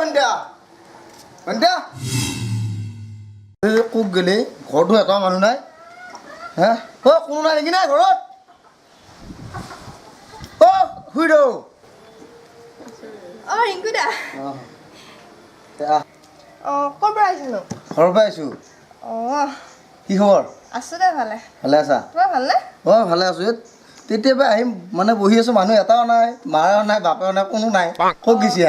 বন্ধা বন্ধা কোক গেলে ঘৰটো এটা মানুহ নাই হা কোনো নাই নেকি নাই ঘৰত শুই ৰহ ৰিংকু দা ক'ৰ পৰা আহিছিলো ঘৰৰ পৰা আহিছোঁ কি খবৰ আছো দে ভালে ভালে আছা তোমাৰ ভালনে ভালে আছোঁ তেতিয়াবা আহিম মানে বহি আছোঁ মানুহ এটাও নাই মাৰো নাই বাপেও নাই কোনো নাই ক'ত গৈছে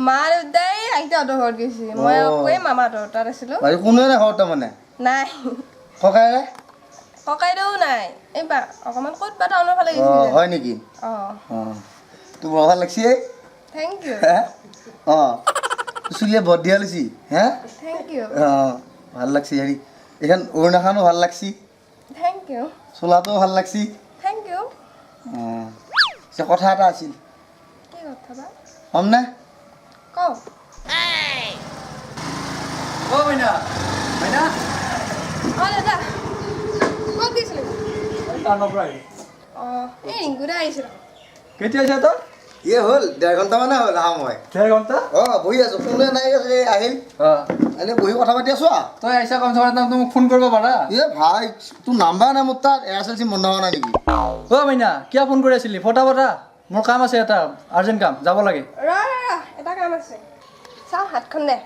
মা দেউতাই আইতাহঁতৰ ঘৰত গৈছে মই কৈ মামাহঁতৰ তাত আছিলোঁ কোনোৱে নাই ঘৰত তাৰমানে নাই ককাইৰে ককাইদেউ নাই এইবাৰ অকণমান ক'ত বা টাউনৰ ফালে গৈছে হয় নেকি তোৰ বৰ ভাল লাগছি থেংক ইউ চুলিয়ে বৰ দিয়া লৈছি হে থেংক ইউ ভাল লাগছি হেৰি এইখন অৰুণাখনো ভাল লাগছি থেংক ইউ চোলাটোও ভাল লাগছি থেংক ইউ কথা এটা আছিল কি কথা বা হ'মনে কওক মইনা মইনা দাদা ক'ত গৈছিলি টাউনৰ পৰা এই ৰিংকু দা আহিছিল কেতিয়া আহিছা তই হ'ল 1.5 ঘণ্টামানে হ'ল আহা মই 1.5 ঘণ্টা বহি আছোঁ কোনোৱে নাই আহিল এনে বহি কথা পাতি আছোঁ তই আহিছা কমচে কম মোক ফোন কৰিব পাৰা ভাই তোৰ নাম্বাৰ নাই মোৰ তাত এয়াৰচেল চিম বন্ধ হোৱা নাই নেকি মইনা কিয় ফোন কৰি আছিলি ফটা মোৰ কাম আছে এটা আৰ্জেণ্ট কাম যাব লাগে ৰ এটা কাম আছে চাওঁ হাতখন দে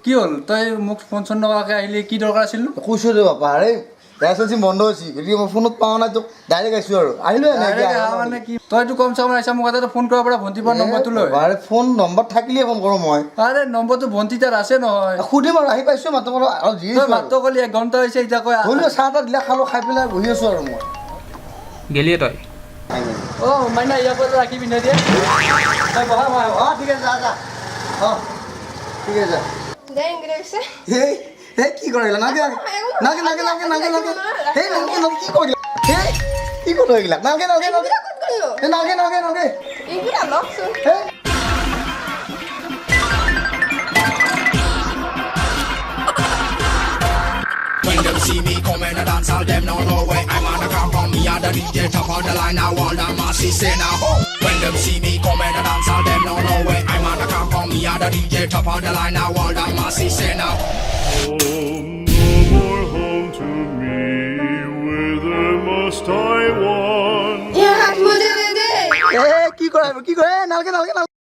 কি হ'ল তই মোক ফোন চোন নকৰাকৈ আহিলি কি দৰকাৰ আছিল কৈছোঁ দে বাপা আৰে এয়াৰচেল চিম বন্ধ হৈছে গতিকে মই ফোনত পোৱা নাই তোক ডাইৰেক্ট আহিছোঁ আৰু আহিলোঁ মানে কি তইতো কমচে কম আহিছা মোক এটা ফোন কৰিব পৰা ভণ্টিৰ পৰা নম্বৰটো লৈ আৰে ফোন নম্বৰ থাকিলে ফোন কৰোঁ মই আৰে নম্বৰটো ভণ্টি তাত আছে নহয় সুধিম আৰু আহি পাইছোঁ মাত্ৰ আৰু যি মাত্ৰ ক'লি 1 ঘণ্টা হৈছে এতিয়া কৈ চাহ এটা দিলে খালোঁ খাই পেলাই বহি আছোঁ আৰু মই গেলিয়ে তই মাইনা ইয়াৰ পৰা ৰাখি পিন্ধাই দিয়ে তই বহা ঠিক আছে যা ঠিক আছে দে ৰিংকু দা গৈছে কি কৰিলা নাগে নাগে নাগে নাগে নাগে নাগে কি কৰিলা কি কৰিলা এইবিলাক নাগে নাগে নাগে ক'ত গ'লো নাগে নাগে নাগে ৰিংকু দা লওকচোন When them see me coming to dance, all them know no way. I'm on the come from me and the DJ top of the line. Now all the masses say now ho. When them see me coming to dance, all them know no way. I'm on the come from me and the DJ top of the line. Now all the masses say now. Home, no more home to me. Whither must I wander? হাত মুজে দে কি কৰে নালগে নালগে নালগে